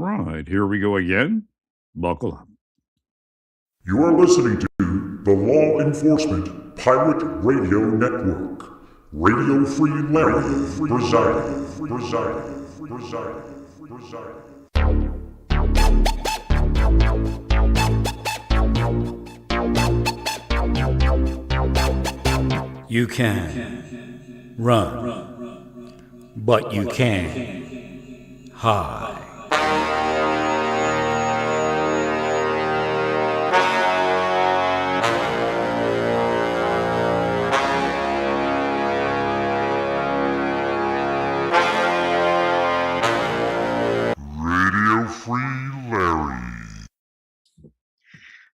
right, here we go again. Buckle up. You are listening to the Law Enforcement Pirate Radio Network. Radio Free Larry presiding. You can run, but you can't hide. Radio Free Larry.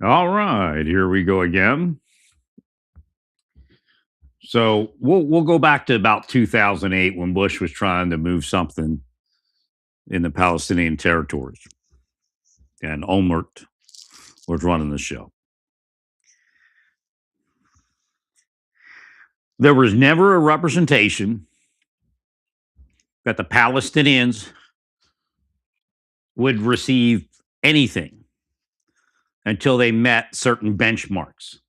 All right, here we go again. So we'll go back to about 2008 when Bush was trying to move something in the Palestinian territories, and Olmert was running the show. There was never a representation that the Palestinians would receive anything until they met certain benchmarks.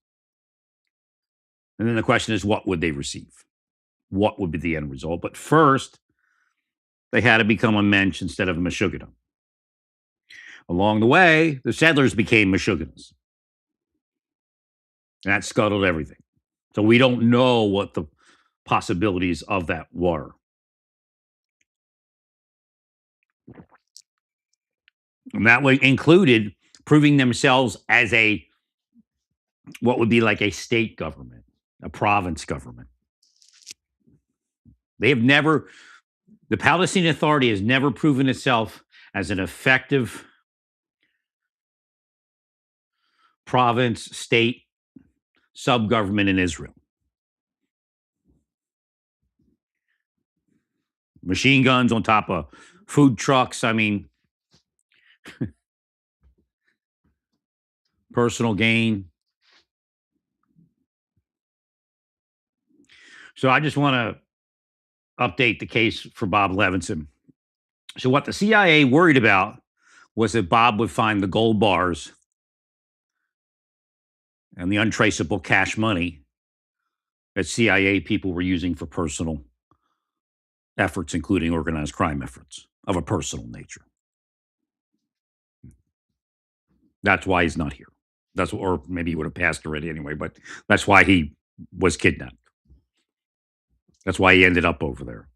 And then the question is, what would they receive? What would be the end result? But first, they had to become a mensch instead of a Meshuggah. Along the way, the settlers became Meshuggahs. And that scuttled everything. So we don't know what the possibilities of that were. And that included proving themselves as what would be like a state government, a province government. The Palestinian Authority has never proven itself as an effective province, state, sub-government in Israel. Machine guns on top of food trucks. I mean, personal gain. So I just want to update the case for Bob Levinson. So what the CIA worried about was that Bob would find the gold bars and the untraceable cash money that CIA people were using for personal efforts, including organized crime efforts of a personal nature. That's why he's not here. Or maybe he would have passed already anyway, but that's why he was kidnapped. That's why he ended up over there.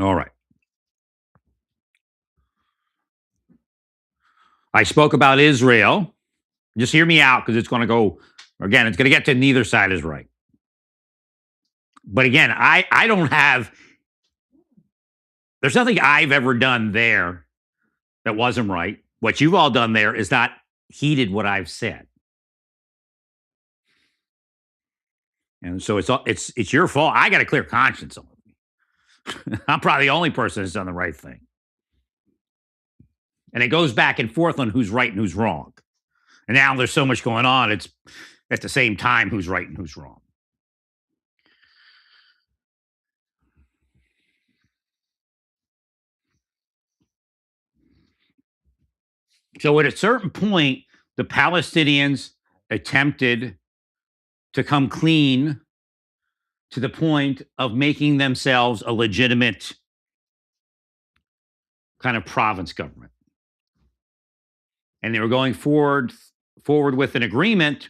All right. I spoke about Israel. Just hear me out because it's going to go, again, it's going to get to neither side is right. But again, I don't have, there's nothing I've ever done there that wasn't right. What you've all done there is not heeded what I've said. And so it's your fault. I got a clear conscience on me. I'm probably the only person that's done the right thing. And it goes back and forth on who's right and who's wrong. And now there's so much going on, it's at the same time who's right and who's wrong. So at a certain point, the Palestinians attempted to come clean to the point of making themselves a legitimate kind of province government. And they were going forward with an agreement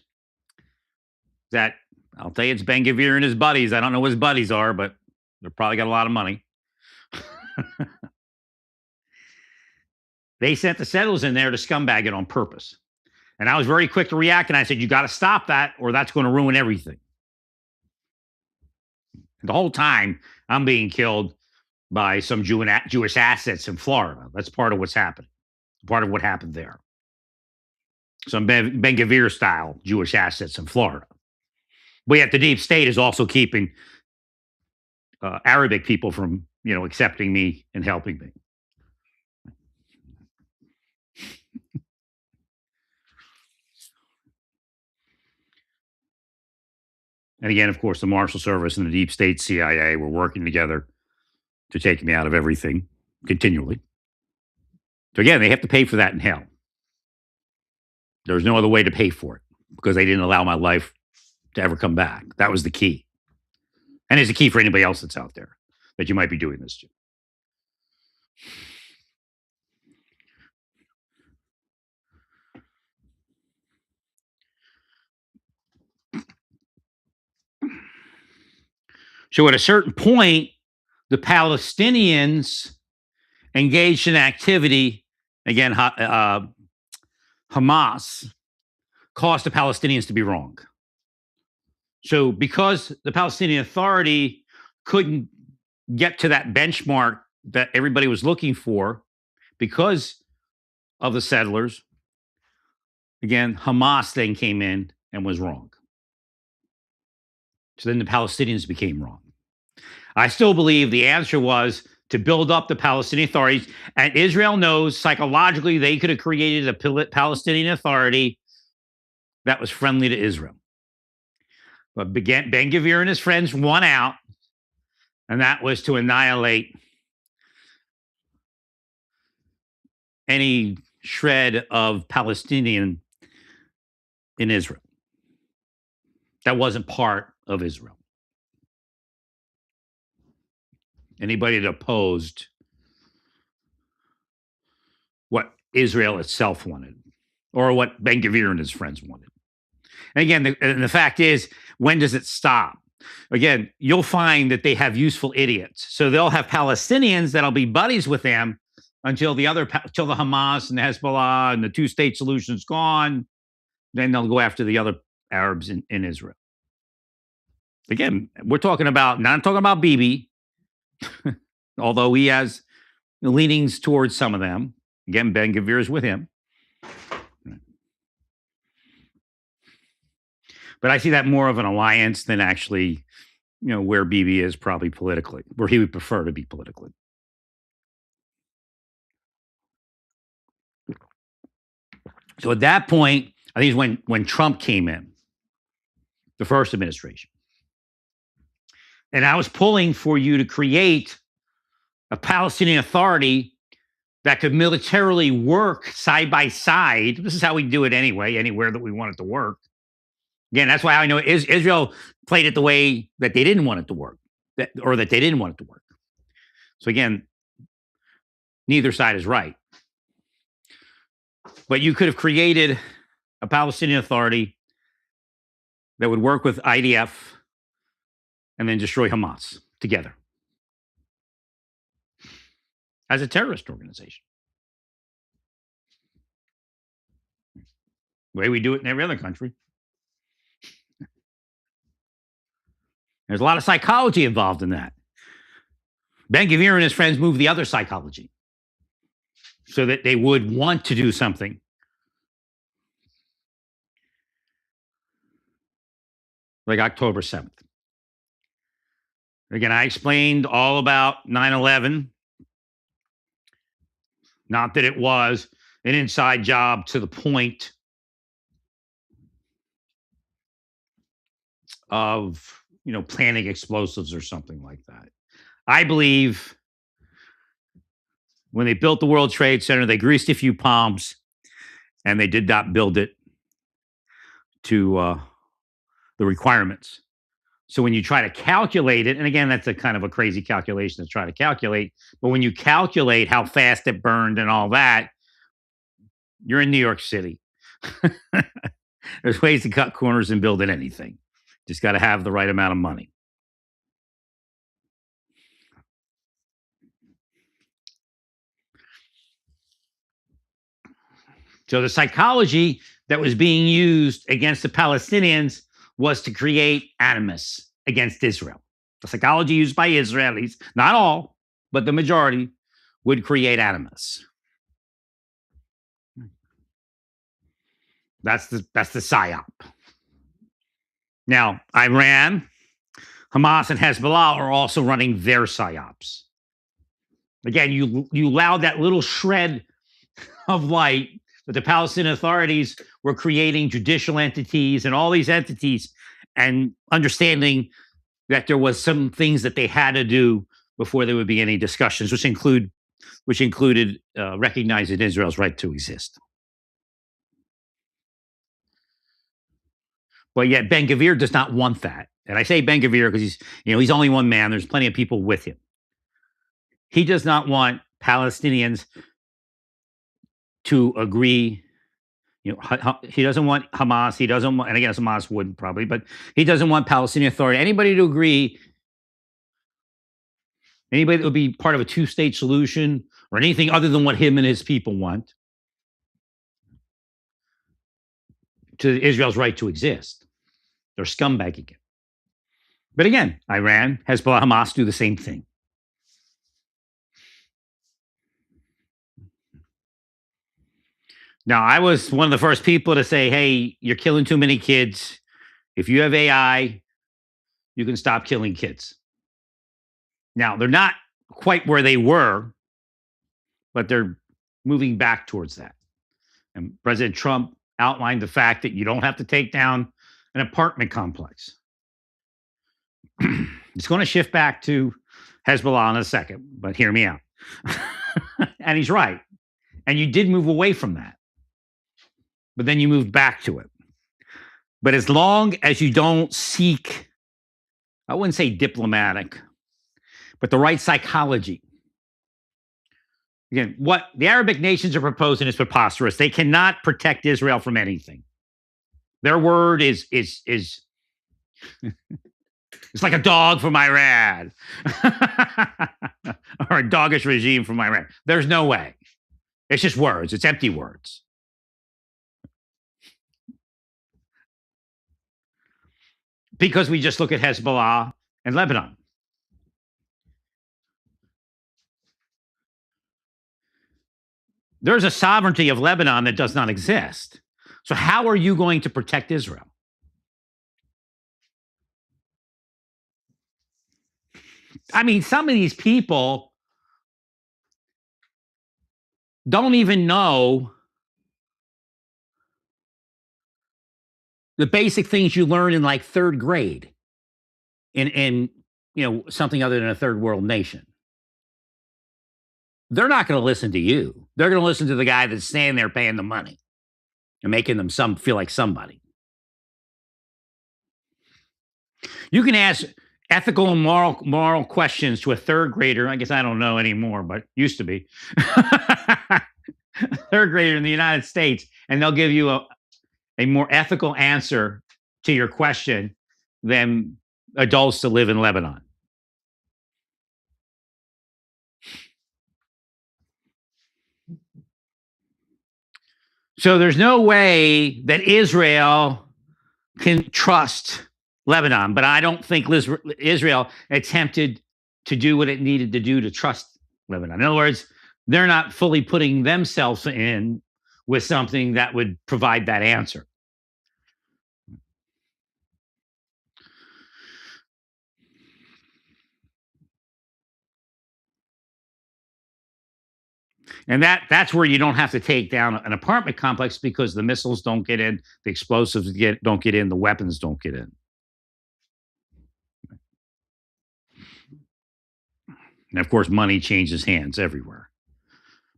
that, I'll tell you, it's Ben-Gvir and his buddies. I don't know what his buddies are, but they're probably got a lot of money. They sent the settlers in there to scumbag it on purpose. And I was very quick to react, and I said, you got to stop that, or that's going to ruin everything. The whole time, I'm being killed by some Jewish assets in Florida. That's part of what's happening. Part of what happened there. Some Ben-Gvir style Jewish assets in Florida. But yet the deep state is also keeping Arabic people from, accepting me and helping me. And again, of course, the Marshal Service and the deep state CIA were working together to take me out of everything continually. So again, they have to pay for that in hell. There's no other way to pay for it because they didn't allow my life to ever come back. That was the key. And it's the key for anybody else that's out there that you might be doing this to. So at a certain point, the Palestinians engaged in activity. Again, Hamas caused the Palestinians to be wrong. So because the Palestinian Authority couldn't get to that benchmark that everybody was looking for because of the settlers, again, Hamas then came in and was wrong. So then the Palestinians became wrong. I still believe the answer was to build up the Palestinian authorities. And Israel knows psychologically they could have created a Palestinian Authority that was friendly to Israel. But Ben-Gvir and his friends won out, and that was to annihilate any shred of Palestinian in Israel that wasn't part of Israel. Anybody that opposed what Israel itself wanted or what Ben-Gvir and his friends wanted. And again, the fact is, when does it stop? Again, you'll find that they have useful idiots. So they'll have Palestinians that'll be buddies with them until the Hamas and the Hezbollah and the two-state solution is gone. Then they'll go after the other Arabs in Israel. Again, we're talking about, not talking about Bibi, although he has leanings towards some of them. Again, Ben-Gvir is with him. But I see that more of an alliance than actually, where Bibi is probably politically, where he would prefer to be politically. So at that point, I think is when Trump came in, the first administration. And I was pulling for you to create a Palestinian Authority that could militarily work side by side. This is how we do it anyway, anywhere that we want it to work. Again, that's why I know Israel played it the way that they didn't want it to work, that they didn't want it to work. So again, neither side is right. But you could have created a Palestinian Authority that would work with IDF and then destroy Hamas together as a terrorist organization. The way we do it in every other country. There's a lot of psychology involved in that. Ben-Gvir and his friends moved the other psychology so that they would want to do something. Like October 7th. Again, I explained all about 9/11. Not that it was an inside job to the point of, planting explosives or something like that. I believe when they built the World Trade Center, they greased a few palms and they did not build it to the requirements. So when you try to calculate it, and again, that's a kind of a crazy calculation to try to calculate, but when you calculate how fast it burned and all that, you're in New York City. There's ways to cut corners and build anything. Just got to have the right amount of money. So the psychology that was being used against the Palestinians was to create animus against Israel. The psychology used by Israelis, not all, but the majority, would create animus. That's the psyop. Now, Iran, Hamas, and Hezbollah are also running their psyops. Again, you allowed that little shred of light that the Palestinian authorities were creating judicial entities and all these entities, and understanding that there was some things that they had to do before there would be any discussions, which included recognizing Israel's right to exist. But yet Ben-Gvir does not want that. And I say Ben-Gvir because he's only one man. There's plenty of people with him. He does not want Palestinians to agree. He doesn't want Hamas. He doesn't want, and again, Hamas wouldn't probably, but he doesn't want Palestinian Authority, anybody to agree, anybody that would be part of a two-state solution or anything other than what him and his people want, to Israel's right to exist. They're scumbagging it. But again, Iran, Hezbollah, Hamas do the same thing. Now, I was one of the first people to say, hey, you're killing too many kids. If you have AI, you can stop killing kids. Now, they're not quite where they were, but they're moving back towards that. And President Trump outlined the fact that you don't have to take down an apartment complex. It's going to shift back to Hezbollah in a second, but hear me out. And he's right. And you did move away from that, but then you moved back to it. But as long as you don't seek, I wouldn't say diplomatic, but the right psychology. Again, what the Arabic nations are proposing is preposterous. They cannot protect Israel from anything. Their word is it's like a dog from Iran or a doggish regime from Iran. There's no way. It's just words. It's empty words. Because we just look at Hezbollah and Lebanon. There's a sovereignty of Lebanon that does not exist. So how are you going to protect Israel? I mean, some of these people don't even know the basic things you learn in like third grade in something other than a third world nation. They're not going to listen to you. They're going to listen to the guy that's standing there paying the money and making them feel like somebody. You can ask ethical and moral questions to a third grader. I guess I don't know anymore, but used to be. Third grader in the United States, and they'll give you a more ethical answer to your question than adults that live in Lebanon. So there's no way that Israel can trust Lebanon, but I don't think Israel attempted to do what it needed to do to trust Lebanon. In other words, they're not fully putting themselves in with something that would provide that answer. And that's where you don't have to take down an apartment complex because the missiles don't get in, the explosives don't get in, the weapons don't get in. And of course, money changes hands everywhere,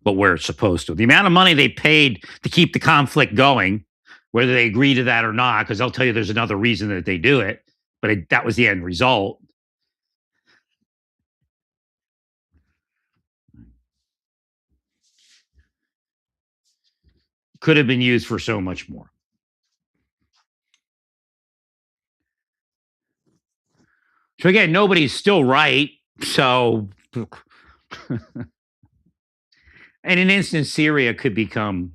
but where it's supposed to. The amount of money they paid to keep the conflict going, whether they agree to that or not, because they'll tell you there's another reason that they do it, but that was the end result. Could have been used for so much more. So again, nobody's still right. So in an instant, Syria could become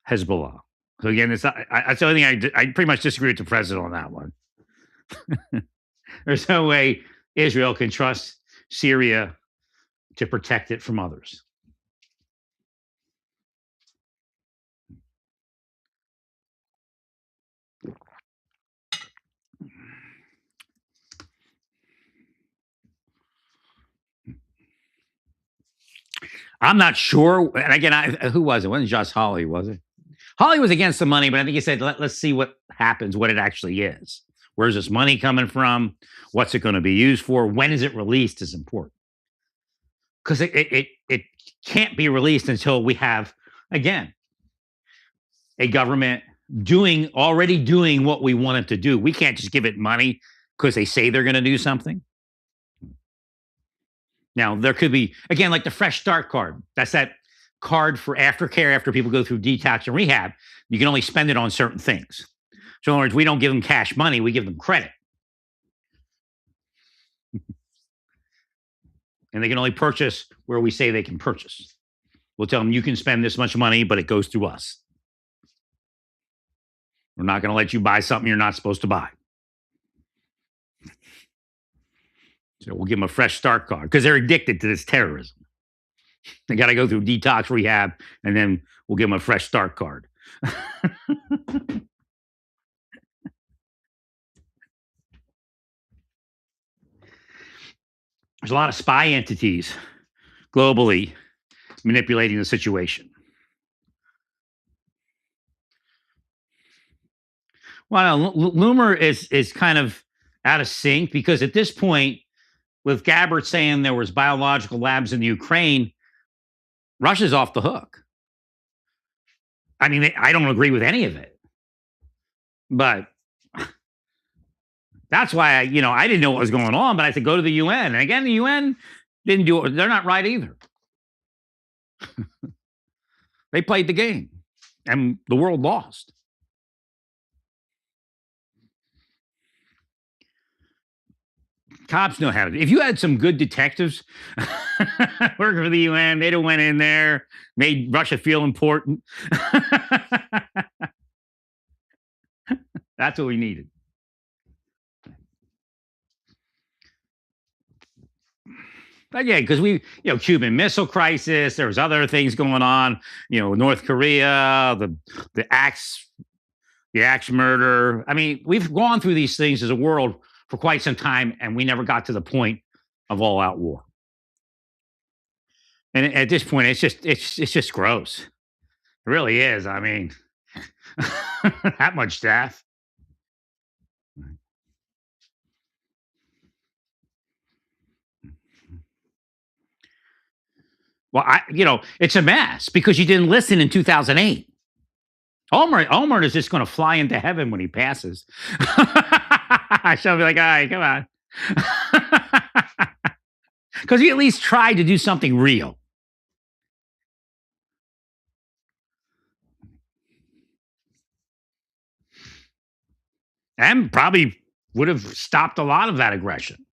Hezbollah. So again, that's the only thing I pretty much disagree with the president on that one. There's no way Israel can trust Syria to protect it from others. I'm not sure. And again, who was it? It wasn't Josh Hawley, was it? Hawley was against the money, but I think he said, let's see what happens, what it actually is, Where's this money coming from? What's it going to be used for? When is it released is important. Because it can't be released until we have, again, a government already doing what we want it to do. We can't just give it money because they say they're going to do something. Now, there could be, again, like the Fresh Start card. That's that card for aftercare after people go through detox and rehab. You can only spend it on certain things. So in other words, we don't give them cash money, we give them credit. And they can only purchase where we say they can purchase. We'll tell them you can spend this much money, but it goes through us. We're not going to let you buy something you're not supposed to buy. So we'll give them a Fresh Start card because they're addicted to this terrorism. They got to go through detox rehab, and then we'll give them a Fresh Start card. There's a lot of spy entities globally manipulating the situation. Well, Loomer is kind of out of sync because at this point, with Gabbard saying there was biological labs in the Ukraine, Russia's off the hook. I mean, I don't agree with any of it, but that's why I didn't know what was going on. But I said go to the UN, and again, the UN didn't do it. They're not right either. They played the game, and the world lost. Cops know how to. If you had some good detectives working for the UN, they'd have went in there, made Russia feel important. That's what we needed. Again, because Cuban Missile Crisis, there was other things going on, North Korea, the axe murder. I mean, we've gone through these things as a world for quite some time, and we never got to the point of all-out war. And at this point, it's just gross. It really is. I mean, that much death. Well, it's a mess because you didn't listen in 2008. Olmert is just going to fly into heaven when he passes. I shall be like, all right, come on. Because he at least tried to do something real. And probably would have stopped a lot of that aggression.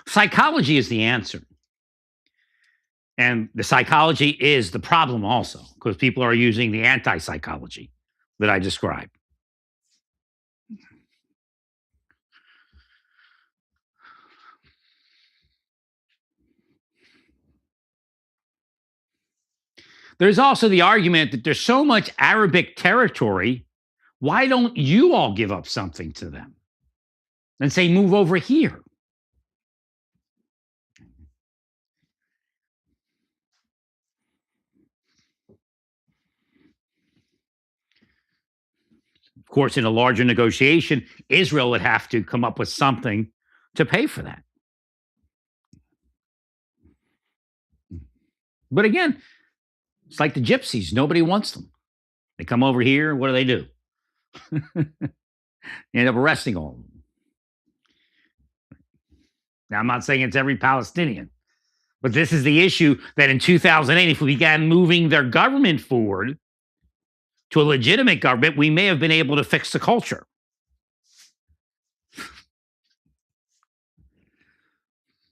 Psychology is the answer. And the psychology is the problem also, because people are using the anti-psychology that I described. There's also the argument that there's so much Arabic territory. Why don't you all give up something to them and say, move over here? Of course, in a larger negotiation, Israel would have to come up with something to pay for that. But again, it's like the gypsies. Nobody wants them. They come over here. What do? You end up arresting all of them. Now, I'm not saying it's every Palestinian, but this is the issue that in 2008, if we began moving their government forward to a legitimate government, we may have been able to fix the culture.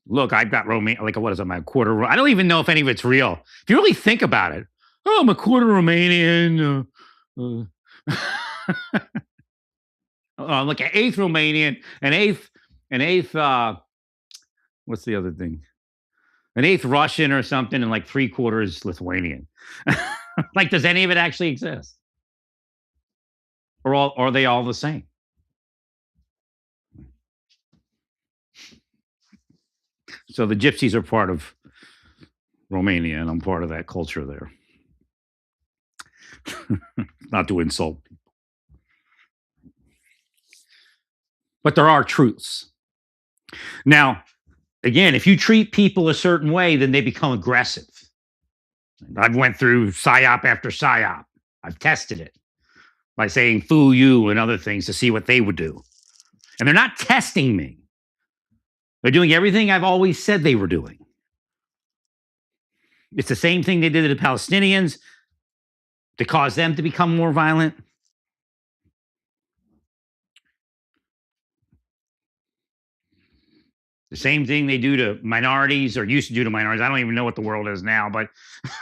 Look, I've got what is it, my quarter? I don't even know if any of it's real. If you really think about it, I'm a quarter Romanian. I'm like an eighth Romanian, an eighth. What's the other thing? An eighth Russian or something, and like 3/4 Lithuanian. Like, does any of it actually exist? Or are they all the same? So the gypsies are part of Romania, and I'm part of that culture there. Not to insult people. but there are truths. Now, again, if you treat people a certain way, then they become aggressive. I've went through psyop after psyop. I've tested it by saying "fool you" and other things to see what they would do. And they're not testing me. They're doing everything I've always said they were doing. It's the same thing they did to the Palestinians to cause them to become more violent. The same thing they do to minorities, or used to do to minorities. I don't even know what the world is now, but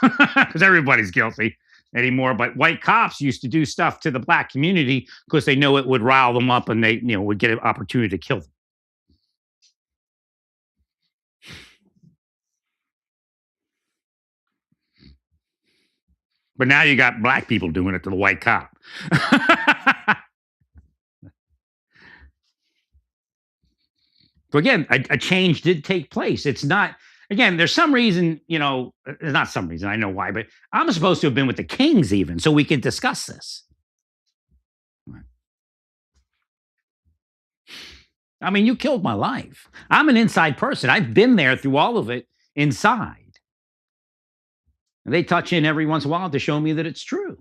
because everybody's guilty anymore. But white cops used to do stuff to the black community because they know it would rile them up and they, would get an opportunity to kill them. But now you got black people doing it to the white cop. So again, a change did take place. It's not, again, there's some reason, there's not some reason, I know why, but I'm supposed to have been with the Kings even, so we can discuss this. I mean, you killed my life. I'm an inside person. I've been there through all of it inside. And they touch in every once in a while to show me that it's true.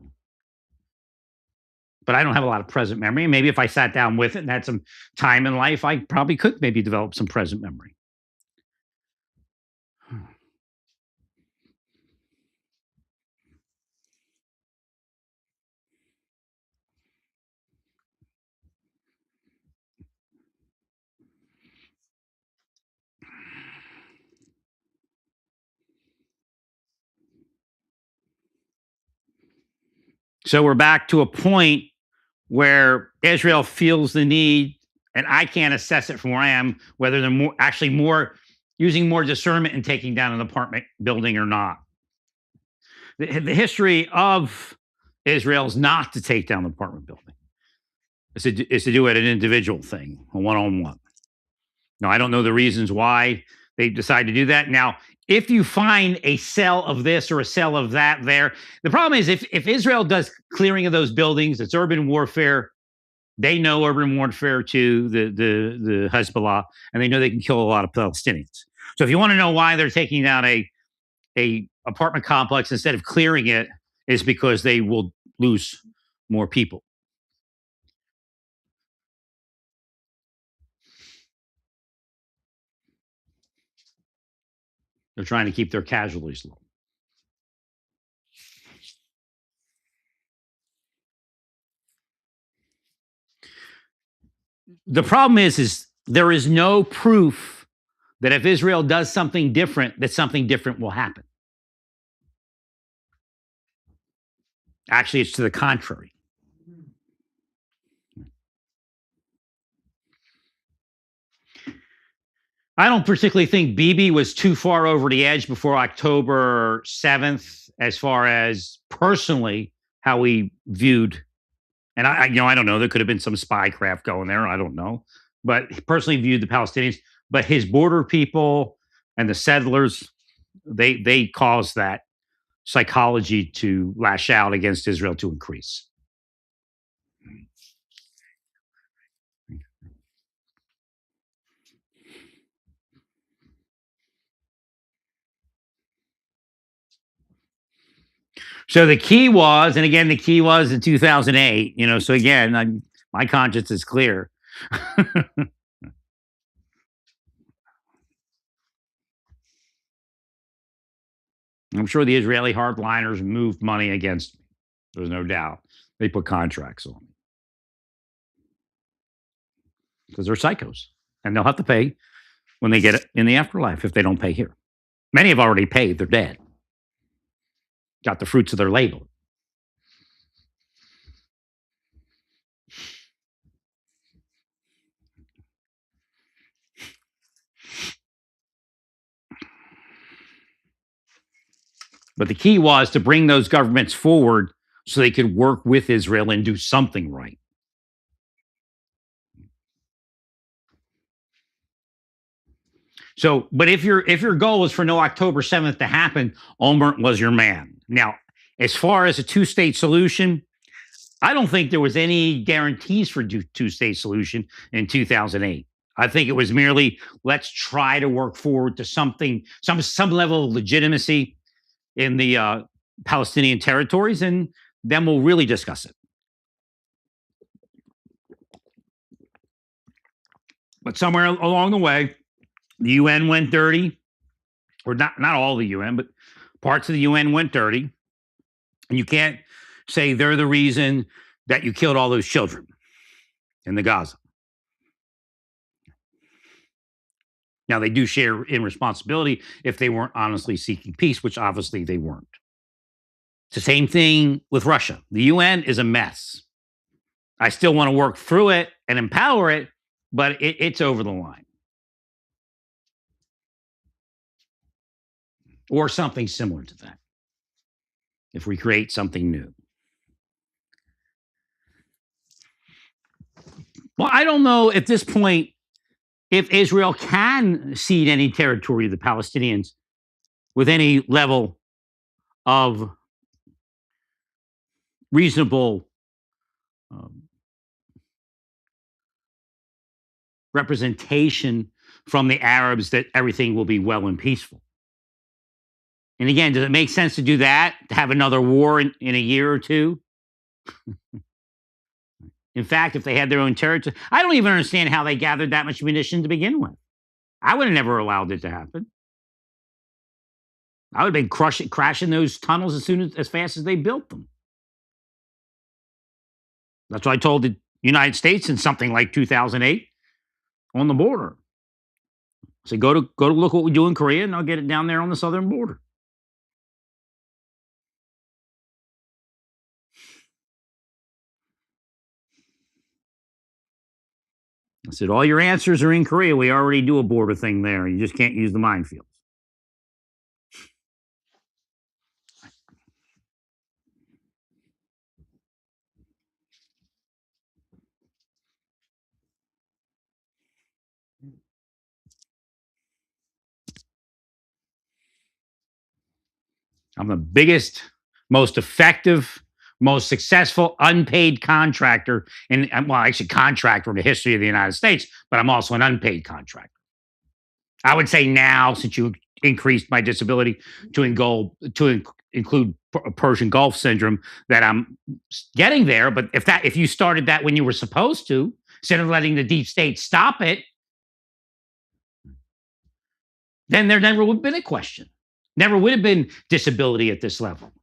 But I don't have a lot of present memory. Maybe if I sat down with it and had some time in life, I probably could maybe develop some present memory. So we're back to a point where Israel feels the need, and I can't assess it from where I am, whether they're using more discernment in taking down an apartment building or not. The history of Israel is not to take down the apartment building. It's to do it an individual thing, a one-on-one. Now, I don't know the reasons why they decide to do that. Now, if you find a cell of this or a cell of that there, the problem is if Israel does clearing of those buildings, it's urban warfare. They know urban warfare to the Hezbollah, and they know they can kill a lot of Palestinians. So if you want to know why they're taking down a apartment complex instead of clearing it, is because they will lose more people. They're trying to keep their casualties low. The problem is there is no proof that if Israel does something different, that something different will happen. Actually, it's to the contrary. I don't particularly think Bibi was too far over the edge before October 7th, as far as personally how he viewed. And I don't know. There could have been some spy craft going there. I don't know. But he personally viewed the Palestinians. But his border people and the settlers, they caused that psychology to lash out against Israel to increase. So the key was, and again, the key was in 2008, so again, my conscience is clear. I'm sure the Israeli hardliners moved money against me. There's no doubt. They put contracts on me. Because they're psychos. And they'll have to pay when they get it in the afterlife if they don't pay here. Many have already paid. They're dead. Got the fruits of their labor. But the key was to bring those governments forward so they could work with Israel and do something right. So, but if your goal was for no October 7th to happen, Olmert was your man. Now, as far as a two-state solution, I don't think there was any guarantees for two-state solution in 2008. I think it was merely let's try to work forward to something, some level of legitimacy in the Palestinian territories, and then we'll really discuss it. But somewhere along the way, the UN went dirty, or not all the UN, but parts of the UN went dirty. And you can't say they're the reason that you killed all those children in the Gaza. Now, they do share in responsibility if they weren't honestly seeking peace, which obviously they weren't. It's the same thing with Russia. The UN is a mess. I still want to work through it and empower it, but it's over the line. Or something similar to that, if we create something new. Well, I don't know at this point if Israel can cede any territory to the Palestinians with any level of reasonable representation from the Arabs that everything will be well and peaceful. And again, does it make sense to do that, to have another war in a year or two? In fact, if they had their own territory, I don't even understand how they gathered that much munition to begin with. I would have never allowed it to happen. I would have been crashing those tunnels as fast as they built them. That's what I told the United States in something like 2008 on the border. I said, go to look what we do in Korea, and I'll get it down there on the southern border. I said, all your answers are in Korea. We already do a border thing there. You just can't use the minefields. I'm the biggest, most effective, most successful unpaid contractor contractor in the history of the United States, but I'm also an unpaid contractor. I would say now, since you increased my disability to include Persian Gulf syndrome, that I'm getting there. But if you started that when you were supposed to, instead of letting the deep state stop it, then there never would have been a question. Never would have been disability at this level.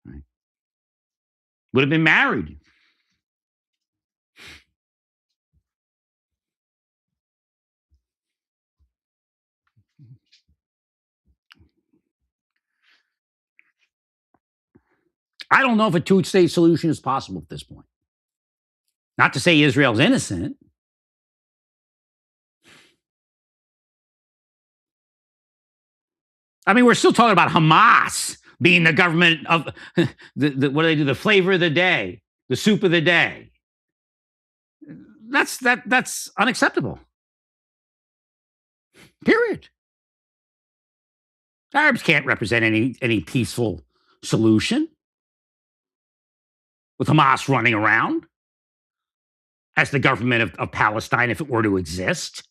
Right. Would have been married. I don't know if a two-state solution is possible at this point. Not to say Israel's innocent. I mean, we're still talking about Hamas being the government of what do they do? The flavor of the day, the soup of the day. That's unacceptable. Period. Arabs can't represent any peaceful solution with Hamas running around as the government of Palestine if it were to exist.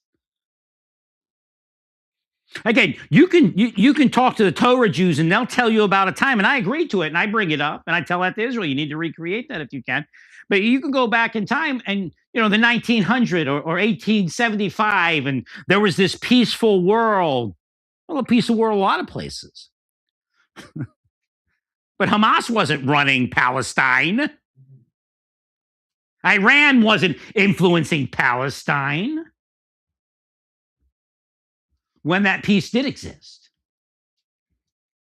Again, you can talk to the Torah Jews and they'll tell you about a time, and I agree to it, and I bring it up, and I tell that to Israel. You need to recreate that if you can. But you can go back in time and, the 1900 or 1875, and there was this peaceful world. Well, a peaceful world a lot of places. But Hamas wasn't running Palestine. Iran wasn't influencing Palestine when that peace did exist.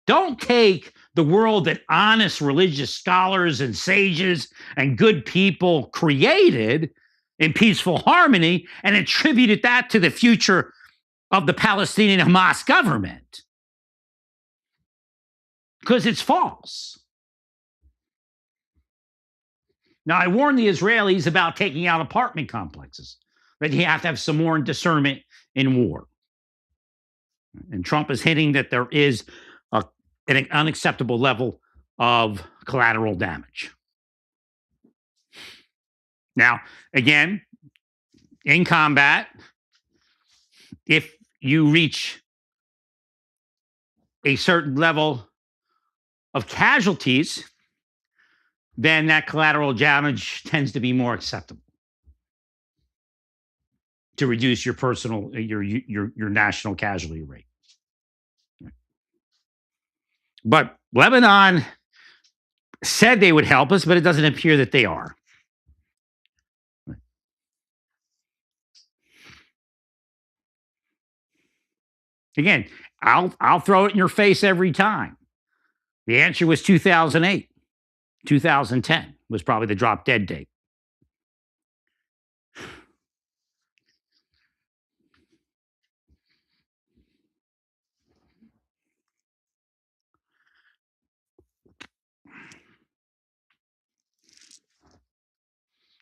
Don't take the world that honest religious scholars and sages and good people created in peaceful harmony and attributed that to the future of the Palestinian Hamas government. Because it's false. Now, I warned the Israelis about taking out apartment complexes, that you have to have some more discernment in war. And Trump is hinting that there is an unacceptable level of collateral damage. Now, again, in combat, if you reach a certain level of casualties, then that collateral damage tends to be more acceptable to reduce your national casualty rate. But Lebanon said they would help us, but it doesn't appear that they are. Again, I'll throw it in your face every time. The answer was 2008. 2010 was probably the drop dead date.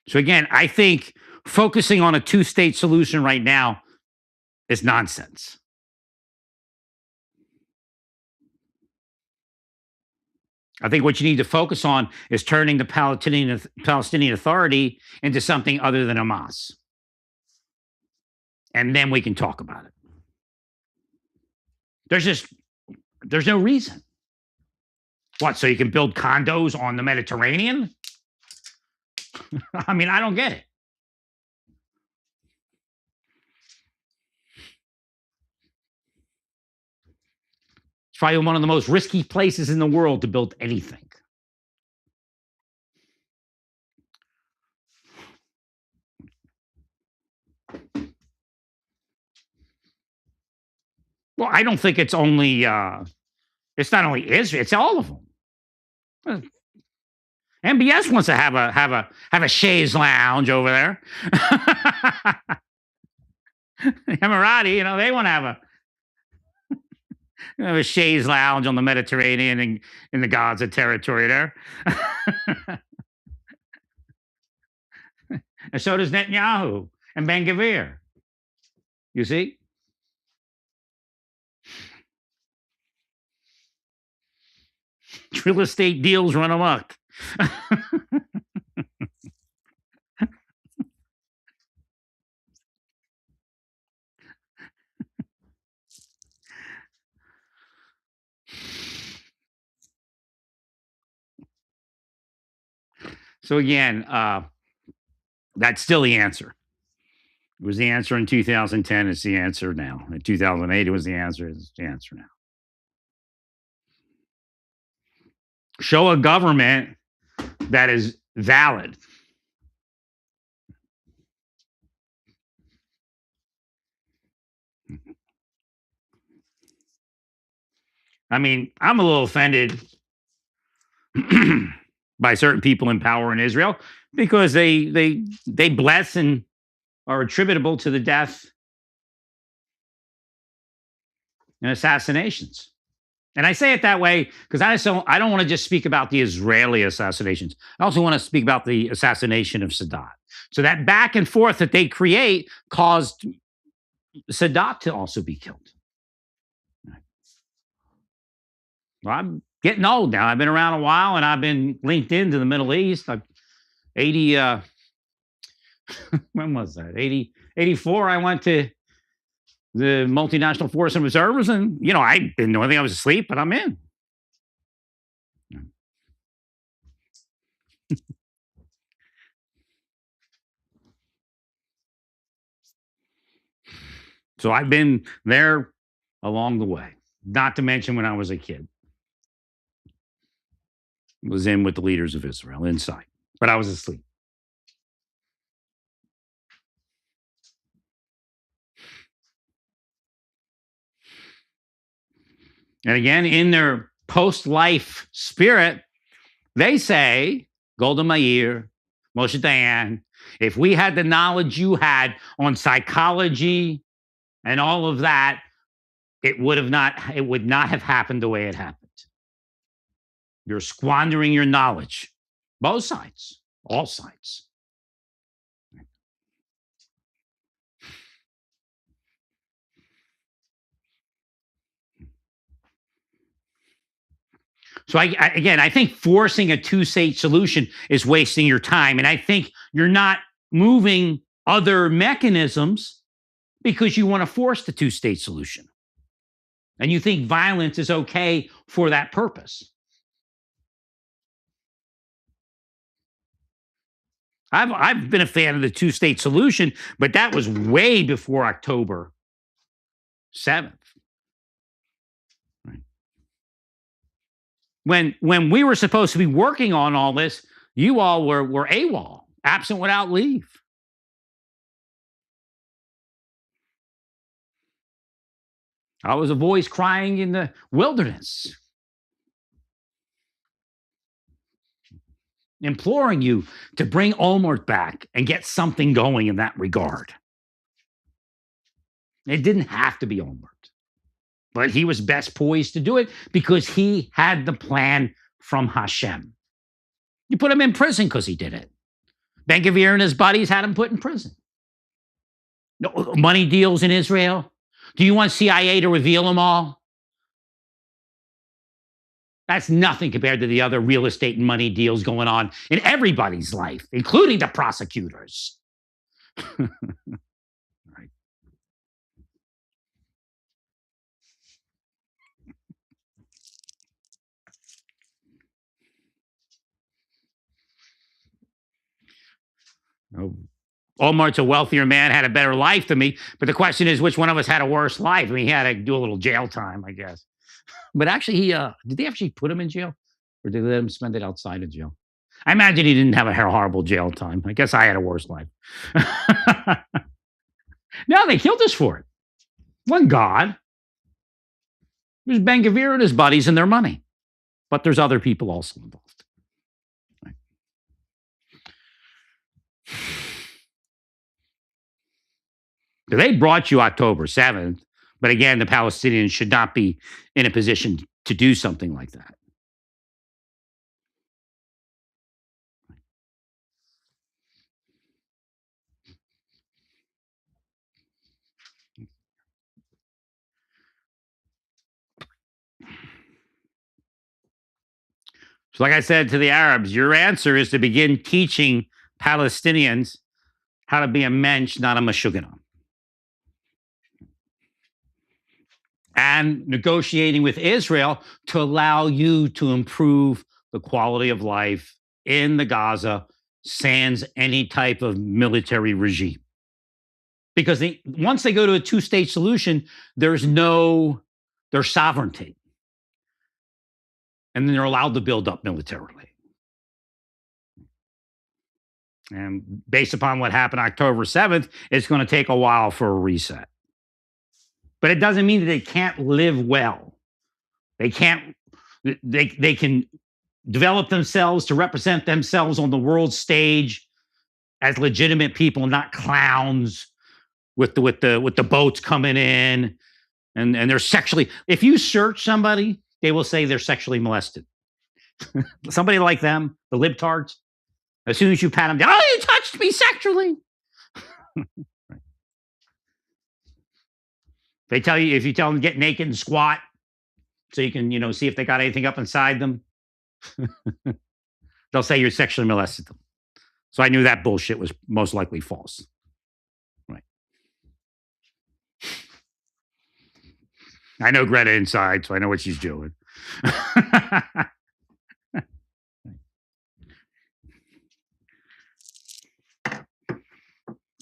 So again, I think focusing on a two-state solution right now is nonsense. I think what you need to focus on is turning the Palestinian Authority into something other than Hamas. And then we can talk about it. There's no reason. What, so you can build condos on the Mediterranean? I mean, I don't get it. It's probably one of the most risky places in the world to build anything. Well, I don't think it's only it's not only Israel, it's all of them. MBS wants to have a chaise lounge over there. Emirati, they want to have a chaise lounge on the Mediterranean and in the Gaza territory there. And so does Netanyahu and Ben Gvir. You see? Real estate deals run amok. So again, that's still the answer. It was the answer in 2010. It's the answer now. In 2008, it was the answer. It's the answer now. Show a government that is valid. I mean, I'm a little offended by certain people in power in Israel because they bless and are attributable to the death and assassinations. And I say it that way because I don't want to just speak about the Israeli assassinations. I also want to speak about the assassination of Sadat. So that back and forth that they create caused Sadat to also be killed. Well, I'm getting old now. I've been around a while, and I've been linked into the Middle East. I'm 80. When was that? 84. I went to the Multinational Force and Reserves, and I didn't know anything. I was asleep, but I'm in. So I've been there along the way. Not to mention when I was a kid, was in with the leaders of Israel inside, but I was asleep. And again, in their post-life spirit, they say, Golda Meir, Moshe Dayan, if we had the knowledge you had on psychology and all of that, it would not have happened the way it happened. You're squandering your knowledge. Both sides, all sides. So I think forcing a two-state solution is wasting your time. And I think You're not moving other mechanisms because you want to force the two-state solution. And you think violence is okay for that purpose. I've been a fan of the two-state solution, but that was way before October 7th. Right. When we were supposed to be working on all this, you all were AWOL, absent without leave. I was a voice crying in the wilderness, imploring you to bring Olmert back and get something going in that regard. It didn't have to be Olmert, but he was best poised to do it because he had the plan from Hashem. You put him in prison because he did it. Ben-Gvir and his buddies had him put in prison. Money deals in Israel. Do you want CIA to reveal them all? That's nothing compared to the other real estate and money deals going on in everybody's life, including the prosecutors. Right. Oh. Olmert's a wealthier man, had a better life than me. But the question is, which one of us had a worse life? I mean, he had to do a little jail time, I guess. But actually, did they actually put him in jail? Or did they let him spend it outside of jail? I imagine he didn't have a horrible jail time. I guess I had a worse life. No, they killed us for it. It wasn't God. It was Ben-Gvir and his buddies and their money. But there's other people also involved. Right. They brought you October 7th, but again, the Palestinians should not be in a position to do something like that. So, like I said to the Arabs, your answer is to begin teaching Palestinians how to be a mensch, not a mashugana. And negotiating with Israel to allow you to improve the quality of life in the Gaza sans any type of military regime. Because once they go to a two-state solution, there's sovereignty. And then they're allowed to build up militarily. And based upon what happened October 7th, it's going to take a while for a reset. But it doesn't mean that they can't live well. They can develop themselves to represent themselves on the world stage as legitimate people, not clowns with the boats coming in and they're sexually. If you search somebody, they will say they're sexually molested. Somebody like them, the libtards, as soon as you pat them down, oh, you touched me sexually. If you tell them to get naked and squat so you can, see if they got anything up inside them, they'll say you're sexually molested them. So I knew that bullshit was most likely false. Right. I know Greta inside, so I know what she's doing.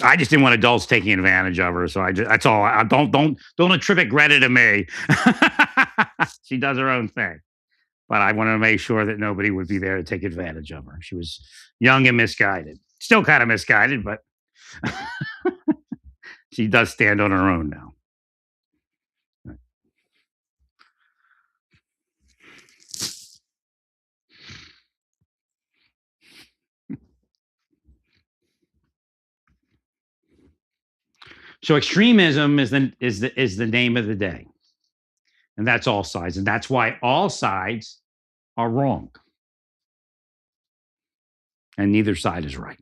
I just didn't want adults taking advantage of her, so that's all. Don't attribute Greta to me. She does her own thing, but I wanted to make sure that nobody would be there to take advantage of her. She was young and misguided, still kind of misguided, but she does stand on her own now. So extremism is the name of the day. And that's all sides. And that's why all sides are wrong. And neither side is right.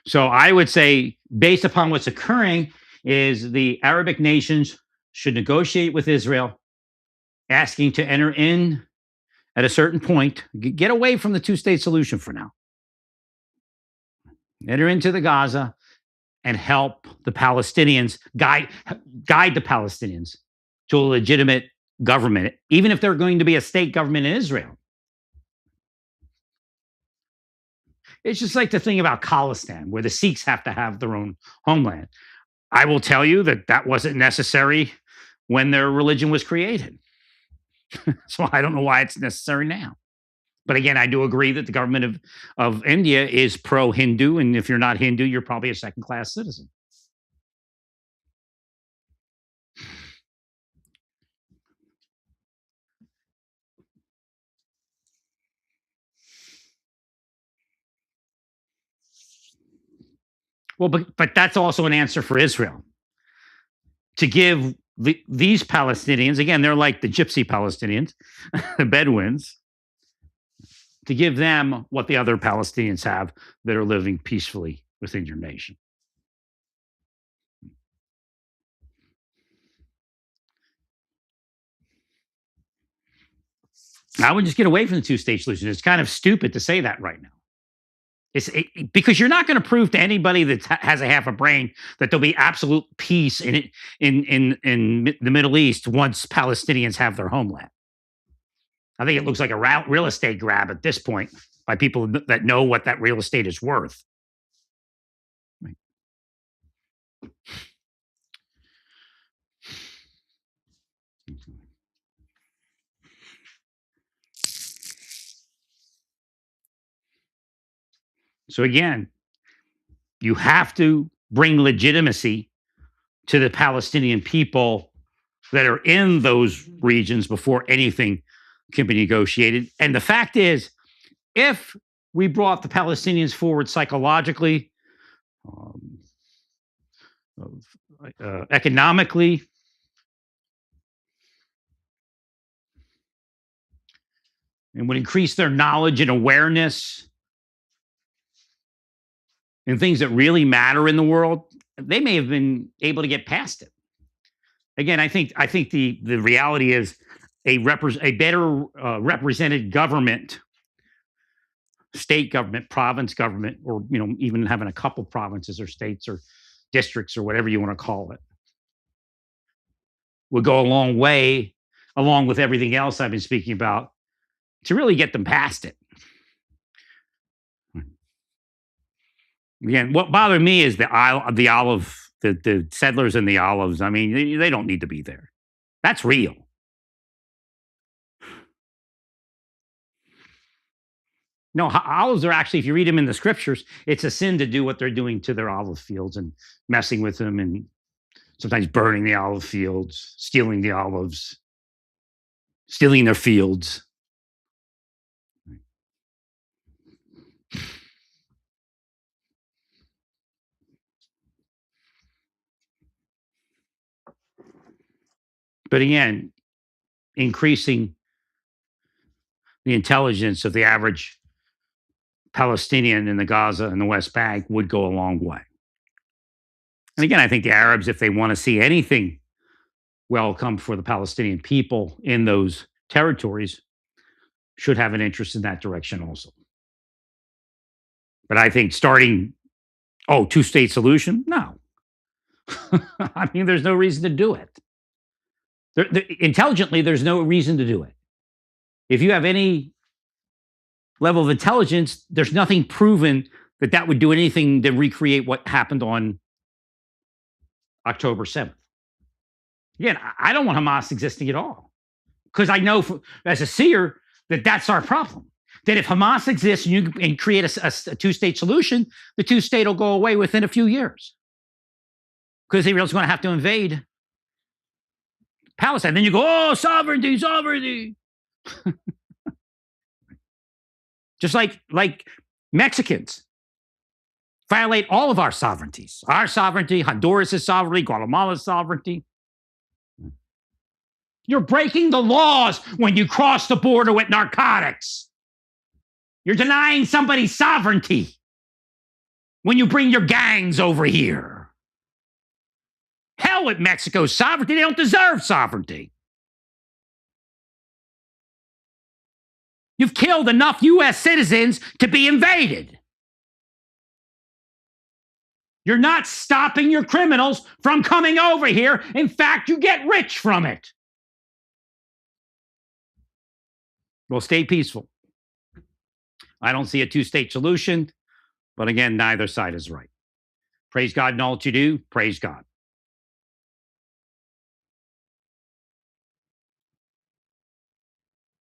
So I would say, based upon what's occurring, is the Arabic nations should negotiate with Israel, asking to enter in at a certain point, get away from the two-state solution for now. enter into the Gaza and help the Palestinians, guide the Palestinians to a legitimate government, even if they're going to be a state government in Israel. It's just like the thing about Khalistan, where the Sikhs have to have their own homeland. I will tell you that that wasn't necessary when their religion was created. So I don't know why it's necessary now. But again, I do agree that the government of India is pro-Hindu, and if you're not Hindu, you're probably a second-class citizen. Well, but that's also an answer for Israel to give these Palestinians, again, they're like the gypsy Palestinians, the Bedouins, to give them what the other Palestinians have that are living peacefully within your nation. I would just get away from the two-state solution. It's kind of stupid to say that right now. Because you're not going to prove to anybody that has a half a brain that there'll be absolute peace in the Middle East once Palestinians have their homeland. I think it looks like a real estate grab at this point by people that know what that real estate is worth. Right. So again, you have to bring legitimacy to the Palestinian people that are in those regions before anything can be negotiated. And the fact is, if we brought the Palestinians forward psychologically, economically, and would increase their knowledge and awareness and things that really matter in the world, they may have been able to get past it. Again, I think the reality is a better represented government, state government, province government, or even having a couple provinces or states or districts or whatever you want to call it, would go a long way, along with everything else I've been speaking about, to really get them past it. Again, what bothered me is the settlers and the olives. I mean, they don't need to be there. That's real. No, olives are actually, if you read them in the scriptures, it's a sin to do what they're doing to their olive fields and messing with them and sometimes burning the olive fields, stealing the olives, stealing their fields. But again, increasing the intelligence of the average Palestinian in the Gaza and the West Bank would go a long way. And again, I think the Arabs, if they want to see anything welcome for the Palestinian people in those territories, should have an interest in that direction also. But I think starting, two-state solution? No. I mean, there's no reason to do it. Intelligently, there's no reason to do it. If you have any level of intelligence, there's nothing proven that would do anything to recreate what happened on October 7th. Again, I don't want Hamas existing at all, because I know as a seer that that's our problem. That if Hamas exists and create a two-state solution, the two-state will go away within a few years, because Israel's going to have to invade Palestine. Then you go, sovereignty, sovereignty. Just like Mexicans violate all of our sovereignties. Our sovereignty, Honduras' sovereignty, Guatemala's sovereignty. You're breaking the laws when you cross the border with narcotics. You're denying somebody's sovereignty when you bring your gangs over here. Hell with Mexico's sovereignty. They don't deserve sovereignty. You've killed enough U.S. citizens to be invaded. You're not stopping your criminals from coming over here. In fact, you get rich from it. Well, stay peaceful. I don't see a two-state solution, but again, neither side is right. Praise God in all that you do. Praise God.